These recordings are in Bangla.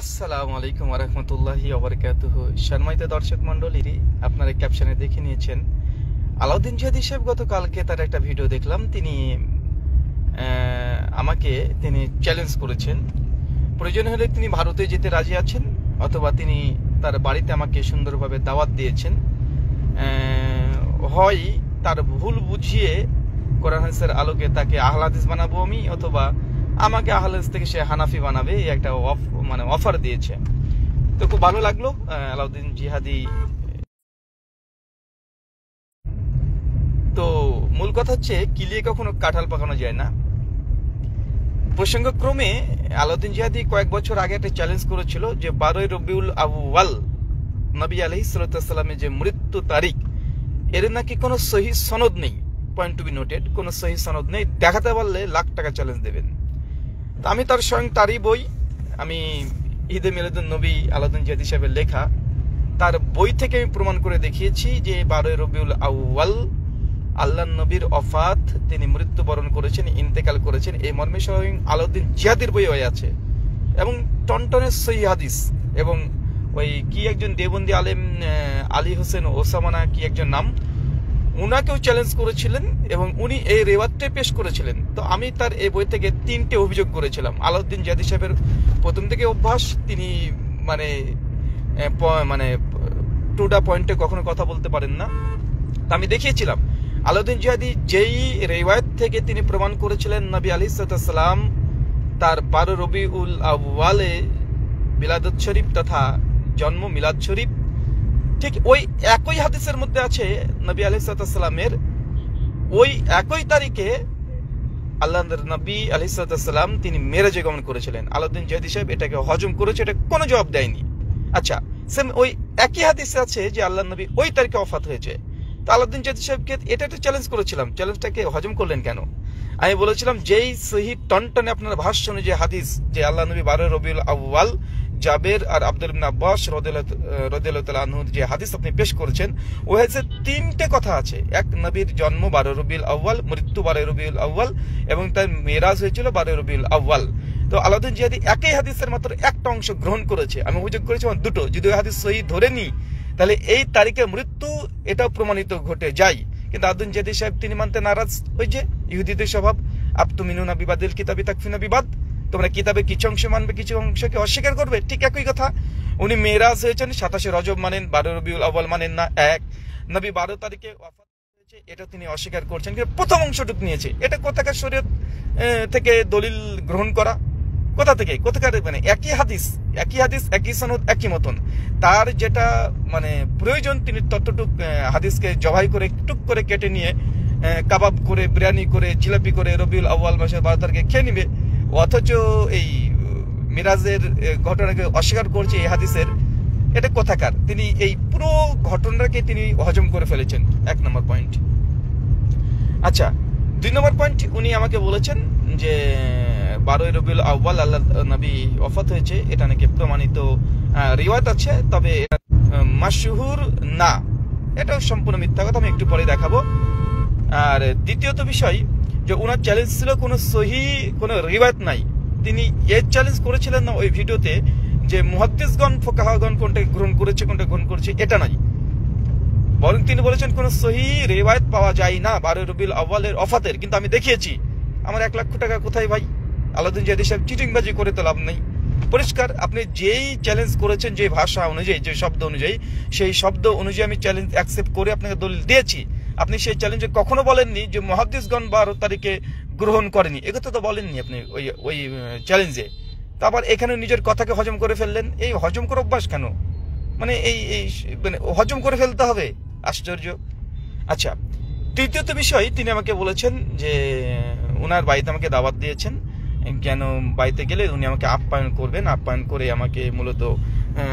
আসসালামু আলাইকুম ওয়া রাহমাতুল্লাহি ওয়া বারাকাতুহু। সম্মানিত দর্শক মণ্ডলী, আপনারা ক্যাপশনে দেখে নিয়েছেন আলাউদ্দিন জিহাদি সাহেব গতকালকে তার একটা ভিডিও দেখলাম। তিনি আমাকে চ্যালেঞ্জ করেছেন, প্রয়োজন হলে তিনি ভারতে যেতে রাজি আছেন, অথবা তিনি তার বাড়িতে আমাকে সুন্দরভাবে দাওয়াত দিয়েছেন। হয় তার ভুল বুঝিয়ে কোরআন হাদিসের আলোকে তাকে আহলে হাদিস বানাবো আমি, অথবা আমাকে আহলে হাদিস থেকে সে হানাফি বানাবে, এই একটা অফার দিয়েছে। তো খুব ভালো লাগলো। আলাউদ্দিন জিহাদি, তো মূল কথা হচ্ছে কিলিয়ে কখনো কাঁঠাল পাকানো যায় না। প্রসঙ্গক্রমে আলাউদ্দিন জিহাদি কয়েক বছর আগে একটা চ্যালেঞ্জ করেছিল যে 12ই রবিউল আউয়াল নবী আলাইহিস সালামের যে মৃত্যু তারিখ, এর নাকি কোনো সহি সনদ নেই। পয়েন্ট টু বি নোটেড, কোনো সহি সনদ নেই। দেখাতে পারলে লাখ টাকা চ্যালেঞ্জ দেবেন। তা আমি তার স্বয়ং তারই বই, আমি ঈদে মিলাদুন নবী আলাউদ্দিন জিহাদি সাহেবের লেখা, তার বই থেকে আমি প্রমাণ করে দেখিয়েছি যে 12ই রবিউল আউয়াল আল্লাহ নবীর ওফাত, তিনি মৃত্যুবরণ করেছেন, ইন্তেকাল করেছেন, এই মর্মে স্বয়ং আলাউদ্দিন জিহাদির বই হয়ে আছে। এবং টনটনের সহিহ হাদিস, এবং ওই কি একজন দেওবন্দি আলেম আলী হোসেন ওসামানা কি একজন নাম, উনাকেও চ্যালেঞ্জ করেছিলেন এবং উনি এই রেওয়াতটা পেশ করেছিলেন। তো আমি তার এই বই থেকে 3টে অভিযোগ করেছিলাম। আলাউদ্দিন জিহাদি সাহেবের প্রথম থেকে অভ্যাস, তিনি মানে টু দা পয়েন্টে কখনো কথা বলতে পারেন না। আমি দেখিয়েছিলাম আলাউদ্দিন জিহাদি যেই রেওয়ায়ত থেকে তিনি প্রমাণ করেছিলেন নবী আলাইহিস সালাম তার 12 রবিউল আউয়ালে মিলাদুত শরীফ তথা জন্ম মিলাদ শরীফ, ঠিক ওই একই হাদিসের মধ্যে আছে নবী আলাইহিস সালামের ওই একই তারিখে আল্লাহর নবী আলাইহিস সালাম তিনি মেরাজে গমন করেছিলেন। আলাউদ্দিন জিহাদি সাহেব এটাকে হজম করেছে, এটা কোনো জবাব দেয়নি। আচ্ছা, সেম ওই একই হাদিসে আছে যে আল্লাহর নবী ওই তারিখে ওফাত হয়েছে। তো আলাউদ্দিন জিহাদি সাহেবকে এটা একটা চ্যালেঞ্জ করেছিলাম, চ্যালেঞ্জটাকে হজম করলেন কেন? আমি বলেছিলাম যেই সহি টনটনে আপনার ভাষ্য অনুযায়ী হাদিস যে আল্লাহ নবী 12 রবিউল আউয়াল জাবের আর আব্দুল ইবনে আব্বাস রাদিয়াল্লাহু তাআলা আনহু যে হাদিস আপনি পেশ করেছেন, ওই হাদিসে 3টে কথা আছে। এক, নবীর জন্ম 12 রবিউল আউয়াল, মৃত্যু 12 রবিউল আউয়াল, এবং তার মেরাজ হয়েছিল 12 রবিউল আউয়াল। তো আলাউদ্দিন জিহাদি একই হাদিসের মাত্র একটা অংশ গ্রহণ করেছে। আমি অভিযোগ করেছি আমার দুটো, যদি ওই হাদিস সহি ধরে নিই তাহলে এই তারিখে মৃত্যু এটাও প্রমাণিত ঘটে যায়। কিন্তু আলাউদ্দিন জিহাদি সাহেব তিনি মানতে নারাজ। ওই যে ইহুদিদের স্বভাব, আবতুমিনুনা বিবাদিল কিতাবি তাকফিনা বিবাদ, তোমরা কিতাবের কিছু অংশ মানবে, কিছু অংশকে অস্বীকার করবে। ঠিক একই কথা, উনি মেরাজ হয়েছেন 27 রজব মানেন, 12 রবিউল আউয়াল মানেন না। এক, নবী 12 তারিখে ওফাত হয়েছে এটা তিনি অস্বীকার করছেন, কিন্তু প্রথম অংশটুকু নিয়েছে। এটা কোথাকার শরীয়ত থেকে দলিল গ্রহণ করা, কোথাকার মানে একই হাদিস একই সনদ একই মতন, তার যেটা মানে প্রয়োজন তিনি ততটুক হাদিসকে জবাই করে টুক করে কেটে নিয়ে কাবাব করে, বিরিয়ানি করে, জিলাপি করে রবিউল আউয়াল মাসের 12 তারিখে খেয়ে নিবে। অথচ এই মিরাজের ঘটনাকে অস্বীকার করছে এই হাদিসের, এটা কোথাকার? তিনি এই পুরো ঘটনাকে তিনি হজম করে ফেলেছেন, 1 নম্বর পয়েন্ট। আচ্ছা, 2 নম্বর পয়েন্ট, উনি আমাকে বলেছেন যে 12 রবিউল আউয়াল আল্লাহ নবী ওফাত হয়েছে, এটা নাকি প্রমাণিত রিওয়ায়াত আছে, তবে এটা মাশহুর না। এটাও সম্পূর্ণ মিথ্যা কথা, আমি একটু পরে দেখাবো। আর দ্বিতীয়ত বিষয় যে ওনার চ্যালেঞ্জ ছিল কোনো সহি কোনো রিওয়ায়াত নাই। তিনি এই চ্যালেঞ্জ করেছিলেন না ওই ভিডিওতে যে মুহাদ্দিসগণ ফুকাহাগণ কোনটা গ্রহণ করেছে কোনটা গ্রহণ করেছে, এটা নাই। বরং তিনি বলেছেন কোনো সহি রিওয়ায়াত পাওয়া যায় না 12 রবিউল আউয়ালের ওফাতের। কিন্তু আমি দেখিয়েছি। আমার 1 লক্ষ টাকা কোথায় ভাই? আলাউদ্দিন জিহাদি সাহেব চিটিংবাজি করে তো লাভ নেই। পরিষ্কার, আপনি যেই চ্যালেঞ্জ করেছেন, যে ভাষা অনুযায়ী, যে শব্দ অনুযায়ী, সেই শব্দ অনুযায়ী আমি চ্যালেঞ্জ অ্যাকসেপ্ট করে আপনাকে দলিল দিয়েছি। আপনি সেই চ্যালেঞ্জে কখনো বলেননি যে মুহাদ্দিসগণ 12 তারিখে গ্রহণ করেনি, একথা তো বলেননি আপনি ওই চ্যালেঞ্জে। তো আবার এখানে নিজের কথাকে হজম করে ফেললেন। এই হজম করে অভ্যাস কেন? মানে এই মানে হজম করে ফেলতে হবে, আশ্চর্য। আচ্ছা, তৃতীয়ত বিষয়, তিনি আমাকে বলেছেন যে ওনার বাড়িতে আমাকে দাওয়াত দিয়েছেন, কেন বাড়িতে গেলে উনি আমাকে আপ্যায়ন করবেন, আপ্যায়ন করে আমাকে মূলত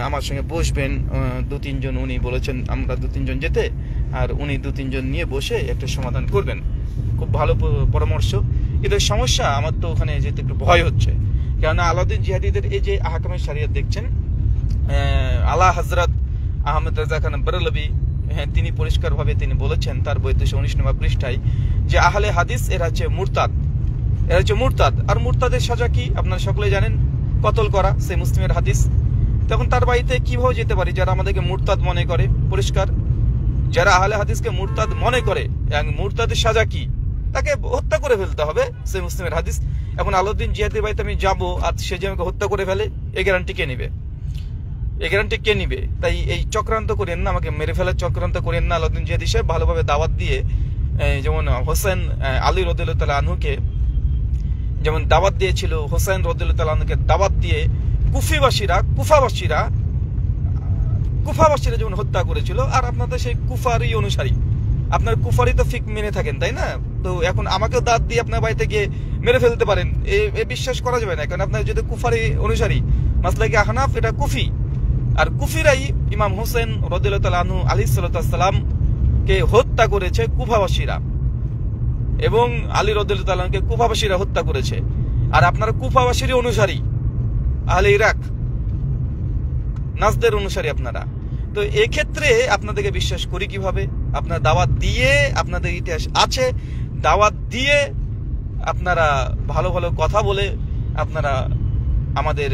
আমার সঙ্গে বসবেন 2-3 জন। উনি বলেছেন আমরা 2-3 জন যেতে, আর উনি 2-3 জন নিয়ে বসে একটা সমাধান করবেন। খুব ভালো পরামর্শ, কিন্তু সমস্যা আমার তো ওখানে যেতে একটু ভয় হচ্ছে। কেননা আলাউদ্দিন জিহাদিদের এই যে আহকামে শরিয়ত দেখছেন, আলা হযরত আহমদ রাজা খান বেরলভী, তিনি পরিষ্কারভাবে তিনি বলেছেন তার বই 219 নম্বর পৃষ্ঠায় যে আহলে হাদিস এরা হচ্ছে মুরতাদ, আর মুরতাদের সাজা কি আপনারা সকলে জানেন। কতল করা, সেই মুসলিমের হাদিস। তখন তার বাড়িতে কিভাবে যেতে পারি? যারা আমাদেরকে মুরতাদ মনে করে, পরিষ্কার যারা আহলে হাদিসকে মুরতাদ মনে করে, মুরতাদের সাজা কি? তাকে হত্যা করে ফেলতে হবে, সেই মুসলিমের হাদিস। এখন আলাউদ্দিন জিহাদির বাড়িতে আমি যাবো আর সে যে আমাকে হত্যা করে ফেলে, এই গ্যারান্টি কে নিবে? এই গ্যারান্টি কে নিবে? তাই এই চক্রান্ত করেন না, আমাকে মেরে ফেলার চক্রান্ত করেন না। আলাউদ্দিন জিহাদি সাহেব ভালোভাবে দাওয়াত দিয়ে, যেমন হোসেন আলী রাদিয়াল্লাহু তাআলা আনহুকে যেমন দাওয়াত দিয়েছিল, হোসেন রাদিয়াল্লাহু তাআলা আনহুকে দাওয়াত দিয়ে কুফাবাসীরা যেমন হত্যা করেছিল। আর আপনাদের সেই কুফারই অনুসারী, আপনার কুফারই তো ফিক মেনে থাকেন, তাই না? তো এখন আমাকেও দাঁত দিয়ে আপনার বাড়িতে গিয়ে মেরে ফেলতে পারেন, এ বিশ্বাস করা যাবে না। কারণ আপনার যদি কুফারি অনুসারী, মাসলাকে আহনাফ এটা কুফি, আর কুফিরাই ইমাম হোসেন রাদিয়াল্লাহু তাআলা আনহু আলাইহিস সালাতু ওয়াস সালাম কে হত্যা করেছে কুফাবাসীরা, এবং আলী রাদিয়াল্লাহু তাআলা আনহুকে কুফাবাসীরা হত্যা করেছে। আর আপনারা কুফাবাসীর অনুসারী, আহলে ইরাক নাজদের অনুসারী আপনারা। তো এক্ষেত্রে আপনাদেরকে বিশ্বাস করি কিভাবে? আপনার দাওয়াত দিয়ে, আপনাদের ইতিহাস আছে, দাওয়াত দিয়ে আপনারা ভালো ভালো কথা বলে আপনারা আমাদের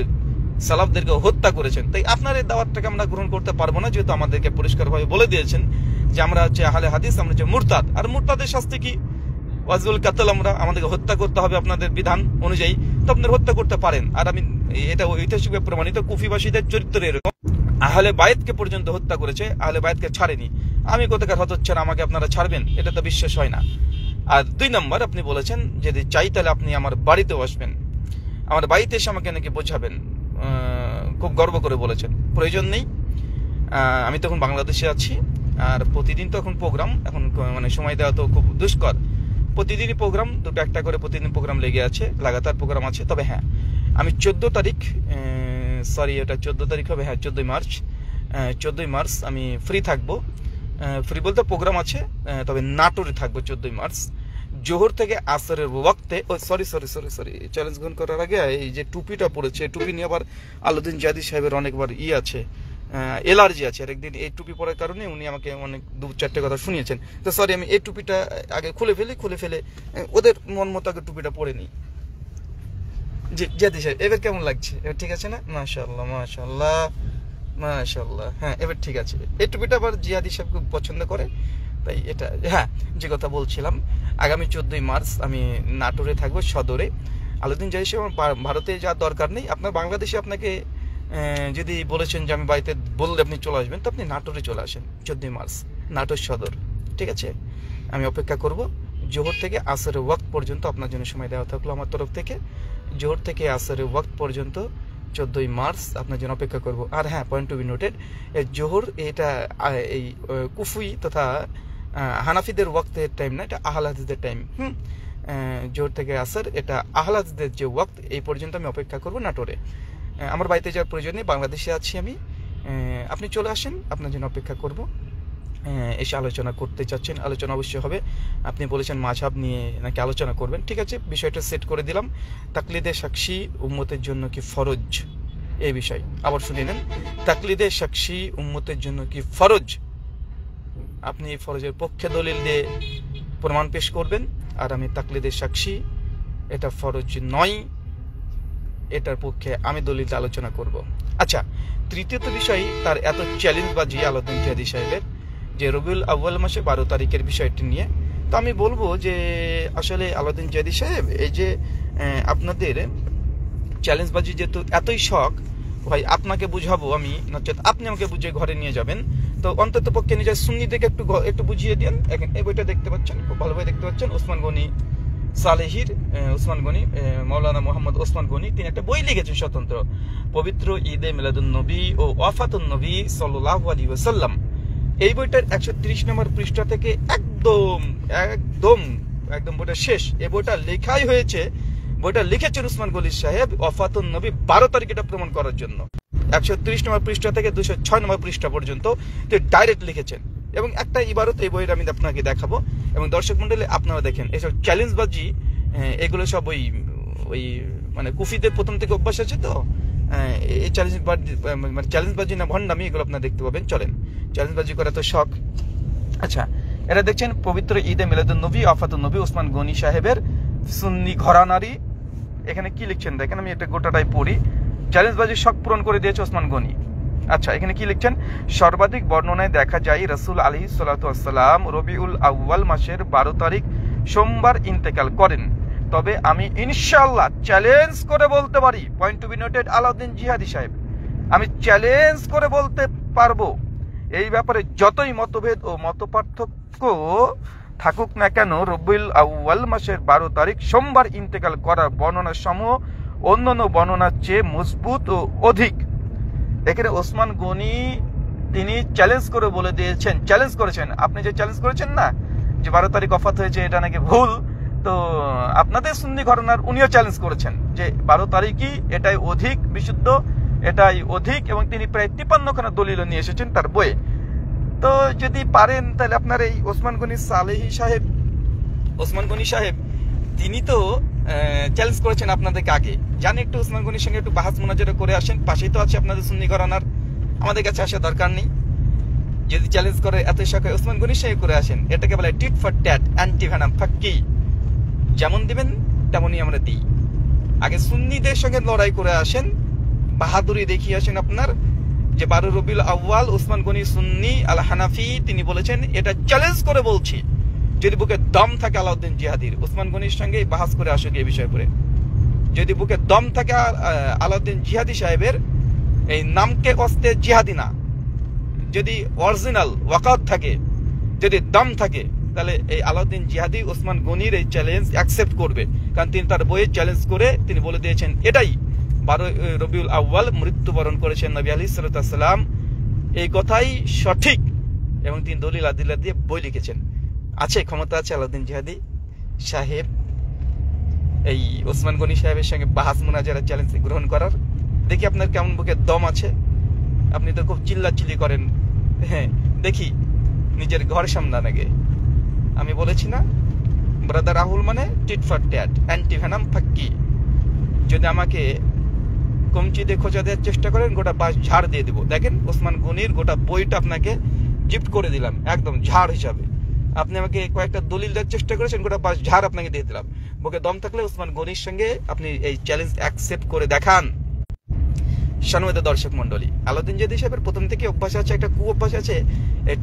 সালাফদেরকে হত্যা করেছেন। তাই আপনার এই দাওয়াতটাকে আমরা গ্রহণ করতে পারবো না, যেহেতু আমাদেরকে পরিষ্কারভাবে বলে দিয়েছেন যে আমরা হচ্ছে আহলে হাদিস, আমরা হচ্ছে মুরতাদ। আর মুরতাদের শাস্তি কি? ওয়াজুল কাতল, আমাদেরকে হত্যা করতে হবে আপনাদের বিধান অনুযায়ী। তো আপনারা হত্যা করতে পারেন। আর আমি এটা ঐতিহাসিকভাবে প্রমাণিত, কুফিবাসীদের চরিত্র এরকম, আহলে বাইতকে পর্যন্ত হত্যা করেছে, আহলে বাইতকে ছাড়েনি। আমি কোথাকার হতচ্ছাড়া, আমাকে আপনারা ছাড়বেন? এটা তো বিশ্বাস হয় না। আর 2 নম্বর, আপনি বলেছেন যদি চাই তাহলে আপনি আমার বাড়িতেও আসবেন, আমার বাড়িতে এসে আমাকে নাকি বোঝাবেন। খুব গর্ব করে বলেছেন, প্রয়োজন নেই। আমি তখন বাংলাদেশে আছি, আর প্রতিদিন তো এখন প্রোগ্রাম, এখন মানে সময় দেওয়া তো খুব দুষ্কর। প্রতিদিনই প্রোগ্রাম, দুটো একটা করে প্রতিদিন প্রোগ্রাম লেগে আছে, লাগাতার প্রোগ্রাম আছে। তবে হ্যাঁ, আমি 14 তারিখ, সরি এটা 14 তারিখ হবে, হ্যাঁ 14ই মার্চ আমি ফ্রি থাকবো। ফ্রি বলতে প্রোগ্রাম আছে, তবে নাটোরে থাকবো 14ই মার্চ জোহর থেকে আসরের ওয়াক্তে। সরি চ্যালেঞ্জ গ্রহণ করার আগে এই যে টুপিটা পড়েছে, টুপি নিয়ে আবার আলাউদ্দিন জিহাদি সাহেবের অনেকবার আছে, এলার্জি আছে। আর একদিন এই টুপি পরার কারণে উনি আমাকে অনেক 2-4টে কথা শুনিয়েছেন। তো সরি, আমি এই টুপিটা আগে খুলে ফেলে ওদের মন মতো আগে টুপিটা পরে নিই। জি জিহাদি সাহেব, এবার কেমন লাগছে? এবার ঠিক আছে না? মাশাআল্লাহ, হ্যাঁ এবার ঠিক আছে। এই টুপিটা আবার জিহাদি সাহেব খুব পছন্দ করে, তাই এটা। হ্যাঁ, যে কথা বলছিলাম, আগামী 14ই মার্চ আমি নাটোরে থাকবো, সদরে। আলাউদ্দিন জিহাদি সাহেব ভারতে যাওয়ার দরকার নেই, আপনার বাংলাদেশে আপনাকে যদি বলেছেন যে আমি বাড়িতে বললে আপনি চলে আসবেন, তো আপনি নাটোরে চলে আসেন 14ই মার্চ, নাটোর সদর। ঠিক আছে, আমি অপেক্ষা করব। জোহর থেকে আসরের ওয়াক্ত পর্যন্ত আপনার জন্য সময় দেওয়া থাকলো আমার তরফ থেকে। জোহর থেকে আসরের ওয়াক্ত পর্যন্ত 14ই মার্চ আপনার জন্য অপেক্ষা করব। আর হ্যাঁ, পয়েন্ট টু বি নোটেড, জোহর এটা এই কুফি তথা হানাফিদের ওয়াক্তের টাইম না, এটা আহলে হাদিসদের টাইম। জোহর থেকে আসর এটা আহলে হাদিসদের যে ওয়াক্ত, এই পর্যন্ত আমি অপেক্ষা করব নাটোরে। আমার বাড়িতে যাওয়ার প্রয়োজন নেই, বাংলাদেশে আছি আমি। আপনি চলে আসেন, আপনার জন্য অপেক্ষা করব। এসে আলোচনা করতে চাচ্ছেন, আলোচনা অবশ্যই হবে। আপনি বলেছেন মাযহাব নিয়ে নাকি আলোচনা করবেন, ঠিক আছে, বিষয়টা সেট করে দিলাম। তাকলিদে সাক্ষী উম্মতের জন্য কি ফরজ, এই বিষয় আবার শুনে নেন। তাকলিদে সাক্ষী উম্মতের জন্য কি ফরজ? আপনি ফরজের পক্ষে দলিল দিয়ে প্রমাণ পেশ করবেন, আর আমি তাকলিদে সাক্ষী এটা ফরজ নয়, এটার পক্ষে আমি দলিল আলোচনা করব। আচ্ছা, তৃতীয়ত বিষয়, তার এত চ্যালেঞ্জবাজি আলাউদ্দিন জিহাদি সাহেবের যে রবিউল আউয়াল মাসে 12 তারিখের বিষয়টি নিয়ে। তো আমি বলবো যে আসলে আলাউদ্দিন জিহাদি সাহেব, এই যে আপনাদের চ্যালেঞ্জবাজি যেহেতু এতই শখ, ভাই আপনাকে বুঝাবো আমি, নচেত আপনি আমাকে বুঝিয়ে ঘরে নিয়ে যাবেন। তো অন্তত পক্ষে নিজের সুন্নিদেরকে একটু বুঝিয়ে দেন। এই বইটা দেখতে পাচ্ছেন, খুব ভালোভাবে দেখতে পাচ্ছেন, ওসমান গনি সালেহির, ওসমান গনি, মৌলানা মোহাম্মদ ওসমান গনি, তিনি একটা বই লিখেছেন স্বতন্ত্র, পবিত্র ঈদে মিলাদুন নবী ও ওয়াফাতুন নবী সাল্লাল্লাহু আলাইহি ওয়াসাল্লাম। এই বইটার 130 নম্বর পৃষ্ঠা থেকে একদম বইটা শেষ। এই বইটা লেখাই হয়েছে, বইটা লিখেছেন উসমান গনি সাহেব ওয়াফাতুন নবী 12 তারিখ, এটা প্রমাণ করার জন্য। 130 নম্বর পৃষ্ঠা থেকে 206 নম্বর পৃষ্ঠা পর্যন্ত ডাইরেক্ট লিখেছেন। এবং একটা ইবারত এই বইয়ের আমি আপনাকে দেখাবো, এবং দর্শক মন্ডলী আপনারা দেখেন। এইসব চ্যালেঞ্জবাজি এগুলো সব ওই মানে কুফিদের প্রথম থেকে অভ্যাস আছে। তো এই চ্যালেঞ্জবাজি না ভণ্ডামি, এগুলো আপনারা দেখতে পাবেন। চলেন, চ্যালেঞ্জবাজি করা তো শখ। আচ্ছা, এটা দেখছেন পবিত্র ঈদে মিলাদুন নবী ওয়াফাতুন নবী ওসমান গনি সাহেবের সুন্নি ঘরানারি। এখানে কি লিখছেন দেখেন, আমি এটা গোটাটাই পড়ি। চ্যালেঞ্জবাজির শখ পূরণ করে দিয়েছে ওসমান গনি। আচ্ছা, এখানে কি লিখছেন? সর্বাধিক বর্ণনায় দেখা যায় রাসূল আলাইহিস সালাতু ওয়াস সালাম রবিউল আউয়াল মাসের 12 তারিখ সোমবার ইন্তেকাল করেন। তবে আমি ইনশাআল্লাহ চ্যালেঞ্জ করে বলতে পারি, point to be noted Alauddin জিহাদি সাহেব, আমি চ্যালেঞ্জ করে বলতে পারবো, এই ব্যাপারে যতই মতভেদ ও মতপার্থক্য থাকুক না কেন, রবিউল আউয়াল মাসের 12 তারিখ সোমবার ইন্তেকাল করার বর্ণনা সমূহ অন্যান্য বর্ণনার চেয়ে মজবুত ও অধিক। এখানে ওসমান গনি তিনি চ্যালেঞ্জ করে বলে দিয়েছেন, চ্যালেঞ্জ করেছেন। আপনি যে চ্যালেঞ্জ করেছেন না যে 12 তারিখ ওফাত হয়েছে, এটা নাকি ভুল, তো আপনাদের সুন্নি ঘরানার উনিও চ্যালেঞ্জ করেছেন যে 12 তারিখই এটাই অধিক বিশুদ্ধ, এটাই অধিক, এবং তিনি প্রায় 53খানা দলিল নিয়ে এসেছেন তার বইয়ে। তো যদি পারেন তাহলে আপনার এই ওসমান গনি সাহেব তিনি তো চ্যালেঞ্জ করেছেন আপনাদেরকে আগে, জানি একটু ওসমান গনির সঙ্গে একটু বাহাস মুনাজারা করে আসেন, পাশেই তো আছে আপনাদের সুন্নি ঘরানার, আমাদের কাছে আসা দরকার নেই। যদি চ্যালেঞ্জ করে এত শাখায় ওসমান গনির সঙ্গে করে আসেন, এটাকে বলে tit for tat, anti venom ফাক্কি, যেমন দিবেন তেমনই আমরা দিই। আগে সুন্নিদের সঙ্গে লড়াই করে আসেন, বাহাদুরি দেখিয়ে আসেন আপনার, যে 12 রবিউল আউয়াল ওসমান গনি সুন্নি আল হানাফি তিনি বলেছেন, এটা চ্যালেঞ্জ করে বলছি, যদি বুকে দম থাকে আলাউদ্দিন জিহাদির, ওসমান গনির সঙ্গে বাহাস করে আসুক এই বিষয় করে, যদি বুকে দম থাকে আলাউদ্দিন জিহাদি সাহেবের, এই নামকে অস্তে জিহাদি না, যদি অরিজিনাল ওয়াকাত থাকে, যদি দম থাকে, তাহলে এই আলাউদ্দিন জিহাদি ওসমান গনির এই চ্যালেঞ্জ অ্যাকসেপ্ট করবে, কারণ তিনি তার বইয়ে চ্যালেঞ্জ করে তিনি বলে দিয়েছেন এটাই 12 রবিউল আউয়াল মৃত্যুবরণ করেছেন নবী আলাইহিস সালাতু ওয়াস সালাম, এই কথাই সঠিক, এবং তিনি দলিল আদিল্লা দিয়ে বই লিখেছেন। আছে, ক্ষমতা আছে আলাউদ্দিন জিহাদি সাহেব এই ওসমান গনি সাহেবের সঙ্গে বাহাস মুনাজারা চ্যালেঞ্জ গ্রহণ করার। দেখি আপনার কেমন বুকে দম আছে, আপনি তো খুব চিল্লাচিল্লি করেন, হ্যাঁ দেখি নিজের ঘর সামনে নাগে। আমি বলেছি না ব্রাদার রাহুল মানে tit for tat, anti venom ফাক্কি, যদি আমাকে কমচি দিয়ে খোঁচা দেওয়ার চেষ্টা করেন গোটা বাস ঝাড় দিয়ে দেবো। দেখেন ওসমান গনির গোটা বইটা আপনাকে গিফট করে দিলাম একদম ঝাড় হিসাবে, আপনি আমাকে কয়েকটা দলিল দেওয়ার চেষ্টা করেছেন, গোটা বাস ঝাড় আপনাকে দিয়ে দিলাম। বুকে দম থাকলে ওসমান গনির সঙ্গে আপনি এই চ্যালেঞ্জ অ্যাকসেপ্ট করে দেখান। সম্মানিত দর্শক মন্ডলী, আলাউদ্দিন জিহাদি সাহেবের প্রথম থেকে অভ্যাস আছে, একটা কু অভ্যাস আছে,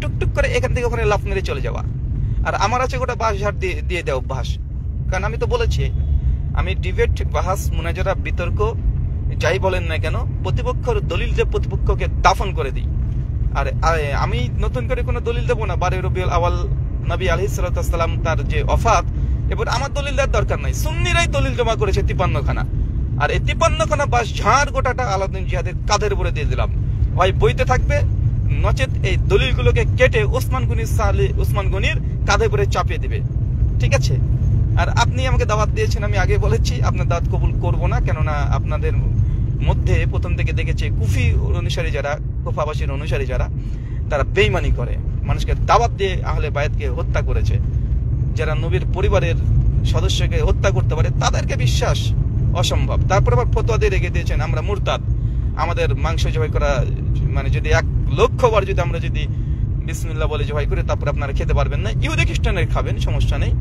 টুকটুক করে এখান থেকে ওখানে লাফ মেরে চলে যাওয়া, আর আমার আছে গোটা বাস ঝাড় দিয়ে দেওয়া অভ্যাস। কারণ আমি তো বলেছি, আমি ডিবেট, বাহাস, মুনাজারা, বিতর্ক যাই বলেন না কেন, প্রতিপক্ষের দলিল দিয়ে প্রতিপক্ষকে দাফন করে দিই। আর আমি নতুন করে কোনো দলিল দেবো না। 12 রবিউল আউয়াল নবী আলাইহিস সালাতু ওয়াস সালাম তার যে ওফাত, এবার আমার দলিল দেওয়ার দরকার নাই, সুন্নিরাই দলিল জমা করেছে 53খানা, আর এই 53খানা বাস ঝাড় গোটাটা আলাউদ্দিন জিহাদের কাঁধের উপরে দিয়ে দিলাম। হয় বইতে থাকবে, নচেত এই দলিলগুলোকে কেটে ওসমান গনির কাঁধে উপরে চাপিয়ে দিবে, ঠিক আছে? আর আপনি আমাকে দাওয়াত দিয়েছেন, আমি আগে বলেছি আপনার দাওয়াত কবুল করবো না, কেননা আপনাদের মধ্যে প্রথম থেকে দেখেছি কুফি অনুসারী যারা, কুফাবাসীর অনুসারী যারা, তারা বেঈমানি করে, মানুষকে দাওয়াত দিয়ে আহলে বায়াতকে হত্যা করেছে। যারা নবীর পরিবারের সদস্যকে হত্যা করতে পারে তাদেরকে বিশ্বাস অসম্ভব। তারপর আবার ফতোয়া দিয়ে রেখে দিয়েছেন আমরা মুরতাদ, আমাদের মাংস জবাই করা, মানে যদি 1 লক্ষ বার যদি আমরা যদি বিসমিল্লাহ বলে জবাই করি, তারপর আপনারা খেতে পারবেন না, ইহুদি খ্রিস্টানের খাবেন, সমস্যা নেই,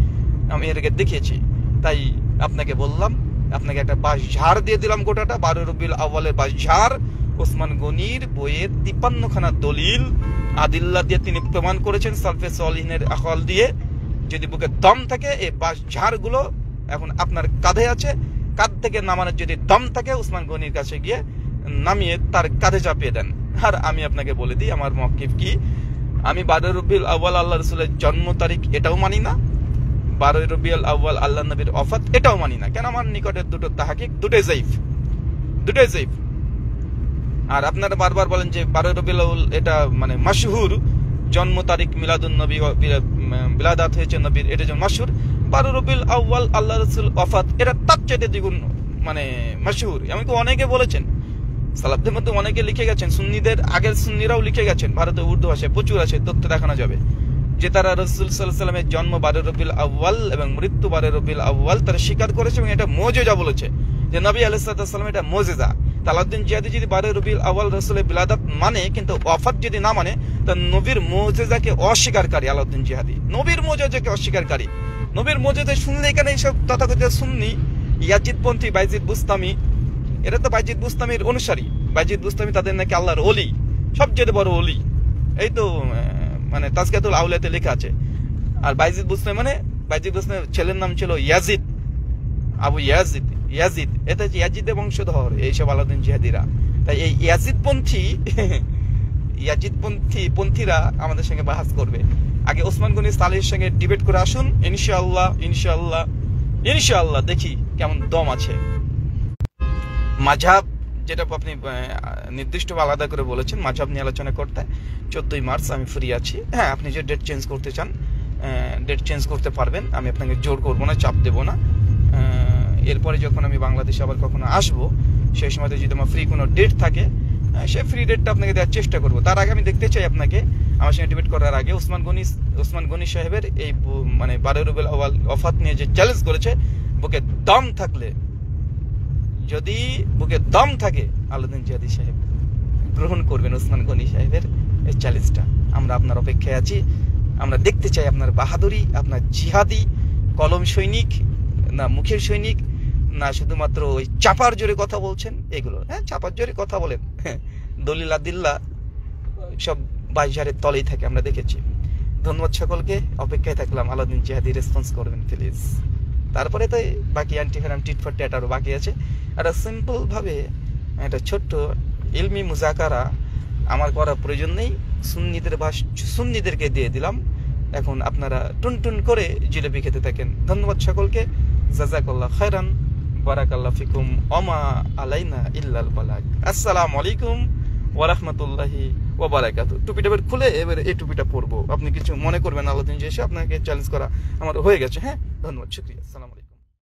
আমি এর আগে দেখিয়েছি। তাই আপনাকে বললাম, আপনাকে একটা বাস ঝাড় দিয়ে দিলাম গোটাটা, 12 রবিউল আউয়ালের বাস ঝাড়, ওসমান গনির বইয়ের 53খানা দলিল আদিল্লা দিয়ে তিনি প্রমাণ করেছেন, সালফে সলিহিনের আকল দিয়ে। যদি বুকে দম থাকে, এই বাস ঝাড়গুলো এখন আপনার কাঁধে আছে, কাঁধ থেকে নামানোর যদি দম থাকে, ওসমান গনির কাছে গিয়ে নামিয়ে তার কাঁধে চাপিয়ে দেন। আর আমি আপনাকে বলে দিই আমার মওকিফ কি, আমি 12 রবিউল আউয়াল আল্লাহ রাসূলের জন্ম তারিখ এটাও মানি না, 12 রবিউল আউয়াল আল্লাহ নবীর ওফাত এটাও মানি না। কেন? আমার নিকটের দুটো তাহকিক, দুটোই যায়িফ। আর আপনারা বারবার বলেন যে 12 রবিউল আউয়াল এটা মানে মাশহুর জন্ম তারিখ, মিলাদুন নবী, বিলাদাত হয়েছে নবীর, এটা যেমন মাশহুর, 12 রবিউল আউয়াল আল্লাহ রাসূল ওফাত এটা তার চাইতে দ্বিগুণ মানে মাশহুর। এমনকি অনেকে বলেছেন, সালাফদের মধ্যে অনেকে লিখে গেছেন, সুন্নিদের আগের সুন্নিরাও লিখে গেছেন, ভারতে উর্দু ভাষায় প্রচুর আছে, তথ্য দেখানো যাবে, যে তারা রাসূল সাল্লাল্লাহু আলাইহি ওয়াসাল্লামের জন্ম 12 রবিউল আউয়াল এবং মৃত্যু 12 রবিউল আউয়াল তারা স্বীকার করেছে, এবং এটা মুজিজা বলেছে যে নবী আলাইহিস সালাম এটা মুজিজা। আলাউদ্দিন জিহাদি যদি 12 রবিউল আউয়াল রাসূলের বিলাদাত মানে, কিন্তু ওফাত যদি না মানে, তা নবীর মুজিজাকে অস্বীকারকারী আলাউদ্দিন জিহাদি, নবীর মুজিজাকে অস্বীকারকারী। নবীর মুজিজা শুনলে এখানে এইসব তথাকথিত সুন্নি, ইয়াজিদপন্থী, বাইজিদ বুস্তামি, এরা তো বাইজিদ বুস্তামির অনুসারী। বাইজিদ বুস্তামি তাদের নাকি আল্লাহর ওলি, সবচেয়ে বড় ওলি। এই তো মানে তাজকিয়াতুল আউলিয়াতে লেখা আছে। আর বাইজিদ বুস্তামির ছেলের নাম ছিল ইয়াজিদ, আবু ইয়াজিদ। ইয়াজিদ এটা হচ্ছে ইয়াজিদের বংশধর এইসব আলাউদ্দিন জিহাদিরা। তাই এই পন্থীরা আমাদের সঙ্গে বাহাস করবে। আগে ওসমান গনি সালেহের সঙ্গে ডিবেট করে আসুন, ইনশাআল্লাহ দেখি কেমন দম আছে। মাযহাব যেটা আপনি নির্দিষ্ট আলাদা করে বলেছেন, মাযহাব নিয়ে আলোচনা করতে 14ই মার্চ আমি ফ্রি আছি। হ্যাঁ, আপনি যে ডেট চেঞ্জ করতে চান ডেট চেঞ্জ করতে পারবেন, আমি আপনাকে জোর করবো না, চাপ দেবো না। এরপরে যখন আমি বাংলাদেশে আবার কখনো আসবো, সেই সময়তে যদি আমার ফ্রি কোনো ডেট থাকে, সে ফ্রি ডেটটা আপনাকে দেওয়ার চেষ্টা করবো। তার আগে আমি দেখতে চাই আপনাকে আমার সঙ্গে ডিবেট করার আগে ওসমান গনি সাহেবের এই মানে 12 রবিউল আউয়াল ওফাত নিয়ে যে চ্যালেঞ্জ করেছে, যদি বুকে দম থাকে আলাউদ্দিন জিহাদি সাহেব গ্রহণ করবেন ওসমান গনি সাহেবের এই চ্যালেঞ্জটা। আমরা আপনার অপেক্ষায় আছি। আমরা দেখতে চাই আপনার বাহাদুরি, আপনার জিহাদি কলম সৈনিক না মুখের সৈনিক, না শুধুমাত্র ওই চাপার জোরে কথা বলছেন এগুলো। হ্যাঁ, চাপার জোরে কথা বলেন, দলিল আদিল্লা সব বাইজারের তলেই থাকে, আমরা দেখেছি। ধন্যবাদ সকলকে, অপেক্ষায় থাকলাম। আলাউদ্দিন জিহাদি রেসপন্স করবেন প্লিজ। তারপরে তো বাকি অ্যান্টিফেরাম টিট ফর ট্যাট আরও বাকি আছে। একটা সিম্পল ভাবে একটা ছোট্ট ইলমি মুজাকারা আমার করার প্রয়োজন নেই, সুন্নিদেরকে দিয়ে দিলাম। এখন আপনারা টুনটুন করে জিলেবি খেতে থাকেন। ধন্যবাদ সকলকে, জাযাকাল্লাহ খায়রান, বারাকাল্লাহ ফিকুম, ওমা আলাইনা ইল্লাল বালাগ। আসসালামু আলাইকুম ওয়া রাহমাতুল্লাহি ওয়া বারাকাতুহু। টুপিটা খুলে এবার এই টুপিটা পরবো, আপনি কিছু মনে করবেন আলাউদ্দিন যে এসে আপনাকে চ্যালেঞ্জ করা আমার হয়ে গেছে। হ্যাঁ, ধন্যবাদ, শুকরিয়া, আসসালামু আলাইকুম।